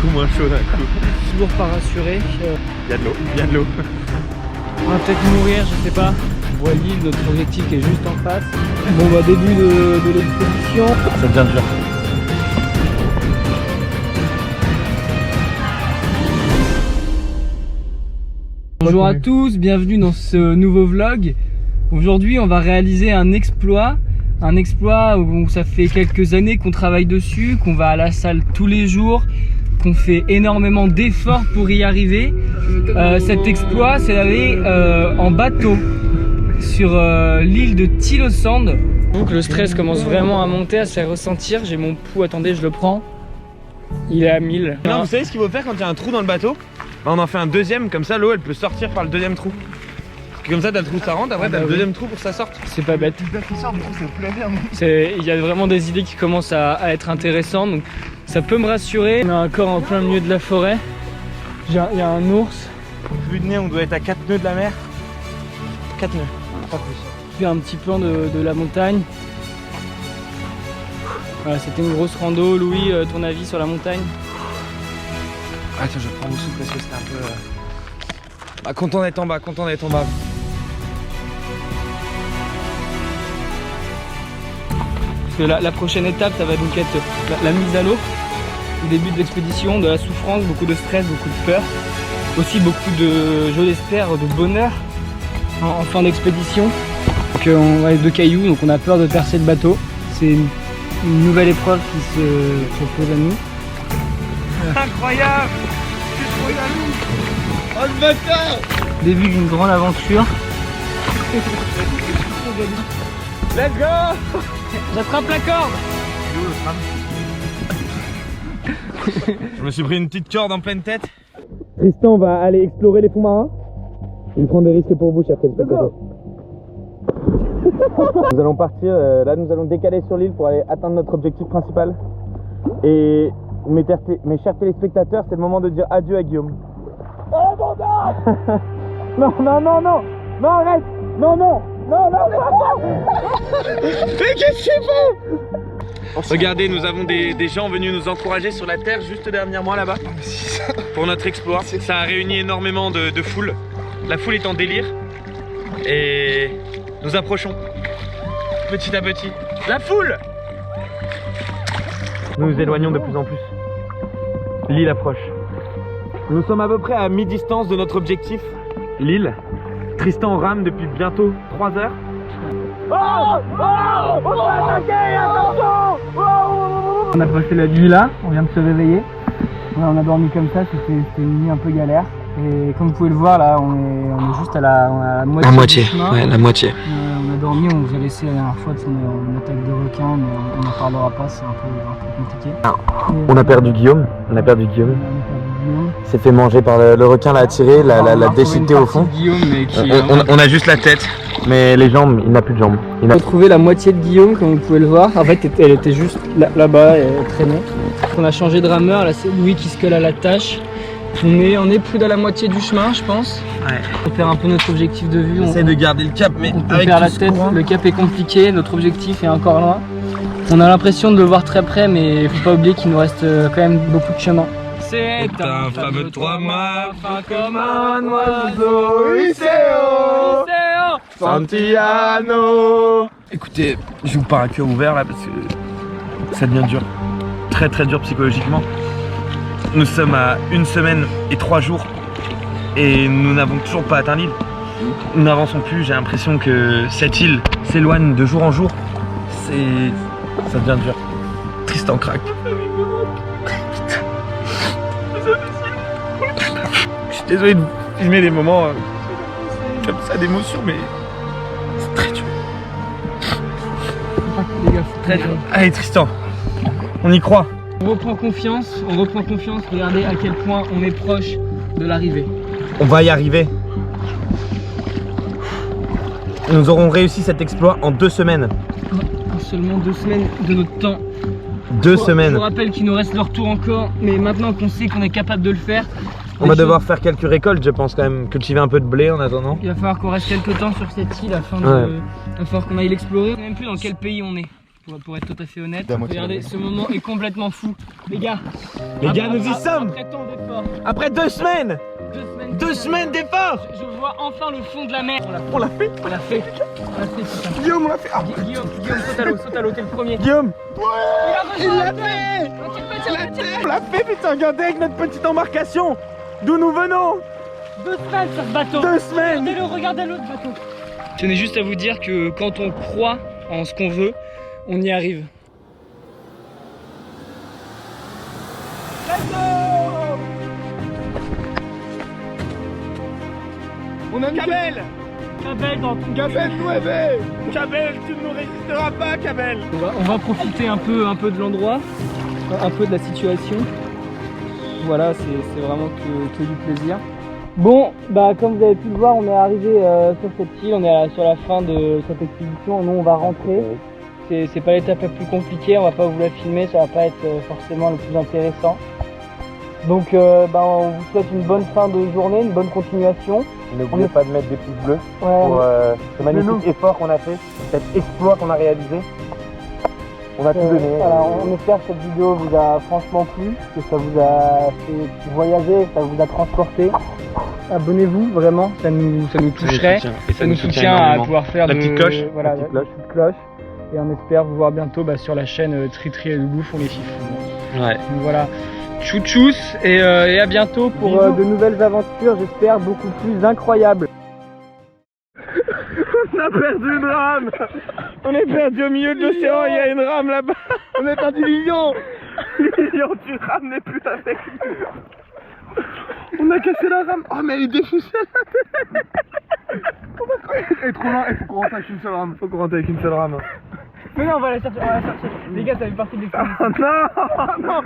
beaucoup moins chaud d'un coup. Toujours pas rassuré. Il y a de l'eau, il y a de l'eau. On va peut-être mourir, je sais pas. On voit l'île, notre objectif qui est juste en face. Bon bah début de l'expédition. Ça devient dur. Bonjour à tous, bienvenue dans ce nouveau vlog. Aujourd'hui on va réaliser un exploit où ça fait quelques années qu'on travaille dessus, qu'on va à la salle tous les jours, qu'on fait énormément d'efforts pour y arriver. Cet exploit, c'est d'aller en bateau sur l'île de Tillosand. Donc le stress commence vraiment à monter, à se faire ressentir. J'ai mon pouls, attendez, je le prends. Il est à 1000. Non, vous savez ce qu'il faut faire quand il y a un trou dans le bateau? Bah, on en fait un deuxième, comme ça l'eau elle peut sortir par le deuxième trou. Comme ça t'as le trou ça rentre, après t'as le deuxième trou pour que ça sorte. C'est pas bête. Il y a vraiment des idées qui commencent à être intéressantes, donc ça peut me rassurer. On est encore en plein milieu de la forêt. Il y a un ours. Vue de nez, on doit être à 4 nœuds de la mer. 4 nœuds, pas plus. Puis un petit plan de la montagne. Voilà, c'était une grosse rando. Louis, ton avis sur la montagne? Ah tiens, je prends mon souffle parce que c'était un peu... Ah, content d'être en bas, content d'être en bas. Parce que la prochaine étape, ça va donc être la mise à l'eau. Le début de l'expédition, de la souffrance, beaucoup de stress, beaucoup de peur. Aussi beaucoup de, je l'espère, de bonheur en fin d'expédition. Donc on va avec 2 cailloux, donc on a peur de percer le bateau. C'est une nouvelle épreuve qui se propose à nous. Incroyable! Je suis trop jaloux! Oh le bâtard! Début d'une grande aventure. Let's go! J'attrape la corde! Je me suis pris une petite corde en pleine tête. Tristan va aller explorer les fonds marins. Il prend des risques pour vous, cher téléspectateur. Nous allons partir, là nous allons décaler sur l'île pour aller atteindre notre objectif principal. Et mes chers téléspectateurs, c'est le moment de dire adieu à Guillaume. Oh mon gars! Non, non, non, non! Non, arrête! Non, non! Non, non, non! Mais qu'est-ce qu'il faut? Regardez, nous avons des gens venus nous encourager sur la terre juste derrière moi là-bas pour notre exploit. Ça a réuni énormément de foule. La foule est en délire et nous approchons petit à petit. La foule! Nous nous éloignons de plus en plus. L'île approche. Nous sommes à peu près à mi-distance de notre objectif, l'île. Tristan rame depuis bientôt 3 heures. Oh, oh, on va attaquer, attention! On a passé la nuit là, on vient de se réveiller. On a dormi comme ça, c'était une nuit un peu galère. Et comme vous pouvez le voir là, on est juste à la moitié du chemin. Ouais, la moitié. On a dormi, on vous a laissé la dernière fois une attaque de requin, mais on n'en parlera pas, c'est un peu compliqué. Ah, on a perdu Guillaume. S'est fait manger par le requin, l'a attiré, l'a déchiqueté au fond. On a juste la tête, mais les jambes, il n'a plus de jambes. On a trouvé la moitié de Guillaume, comme vous pouvez le voir. En fait, elle était juste là-bas, elle traînait. On a changé de rameur, là c'est Louis qui se colle à la tâche. On est plus dans la moitié du chemin, je pense. Ouais. On perd un peu notre objectif de vue. On essaie de garder le cap, mais on perd la tête. Le cap est compliqué, notre objectif est encore loin. On a l'impression de le voir très près, mais il faut pas oublier qu'il nous reste quand même beaucoup de chemin. C'est un fameux 3 mois, fin comme un oiseau. Iseo, Santiano. Écoutez, je vous pars à cœur ouvert là parce que ça devient dur. Très très dur psychologiquement. Nous sommes à 1 semaine et 3 jours et nous n'avons toujours pas atteint l'île. Nous n'avançons plus, j'ai l'impression que cette île s'éloigne de jour en jour. Ça devient dur. Tristan craque. Je suis désolé de vous filmer des moments comme ça d'émotion, mais c'est très dur. Très dur. Allez Tristan, on y croit. On reprend confiance, regardez à quel point on est proche de l'arrivée. On va y arriver. Nous aurons réussi cet exploit en 2 semaines. Seulement 2 semaines de notre temps. 2 semaines. Je vous rappelle qu'il nous reste le retour encore, mais maintenant qu'on sait qu'on est capable de le faire, on va devoir faire quelques récoltes, je pense quand même, cultiver un peu de blé en attendant. Il va falloir qu'on reste quelques temps sur cette île afin qu'on aille l'explorer. On ne sait même plus dans quel pays on est. pour être tout à fait honnête. À moitié Regardez, honnête. ce moment est complètement fou. Les gars, Les gars, nous y sommes. Après tant d'efforts, Après 2 semaines. 2 semaines d'efforts. je vois enfin le fond de la mer. On l'a fait. On l'a fait. On l'a fait, putain. Guillaume, on l'a fait. Ah. Guillaume, saute à l'eau, t'es le premier. Guillaume. Il l'a fait. On l'a fait, putain. Regardez avec notre petite embarcation. D'où nous venons. 2 semaines sur ce bateau. 2 semaines. Regardez l'autre bateau. Je tenais juste à vous dire que quand on croit en ce qu'on veut, on y arrive. On a une Cabel. Cabel dans ton Cabel, Cabel, tu ne nous résisteras pas, Cabel. On va profiter un peu de l'endroit, un peu de la situation. Voilà, c'est vraiment que du plaisir. Bon, bah comme vous avez pu le voir, on est arrivé sur cette île, on est sur la fin de cette expédition. Nous, on va rentrer. C'est pas l'étape la plus compliquée, on va pas vous la filmer, ça va pas être forcément le plus intéressant. Donc, on vous souhaite une bonne fin de journée, une bonne continuation. N'oubliez pas de mettre des pouces bleus Ouais, pour ce magnifique effort qu'on a fait, cet exploit qu'on a réalisé. On a tout donné. Voilà, on espère que cette vidéo vous a franchement plu, que ça vous a fait voyager, que ça vous a transporté. Abonnez-vous, vraiment, ça nous toucherait. Et Ça nous soutient à pouvoir faire la petite cloche. Voilà, la petite la petite cloche. Et on espère vous voir bientôt sur la chaîne Tri-Tri et Loulou font les fifous. Ouais. Donc voilà, tchou-tchous et à bientôt pour de nouvelles aventures, j'espère beaucoup plus incroyables. On a perdu une rame. On est perdu au milieu de l'océan, il y a une rame là-bas. On a perdu Lilian. Lilian, tu rames n'est plus avec nous. On a cassé la rame. Oh mais elle est défoncée. Elle est trop loin, il faut qu'on rentre avec une seule rame. Faut qu'on rentre avec une seule rame. Mais non, on va la chercher, Les gars, ça fait partie de l'expérience. Oh non, non.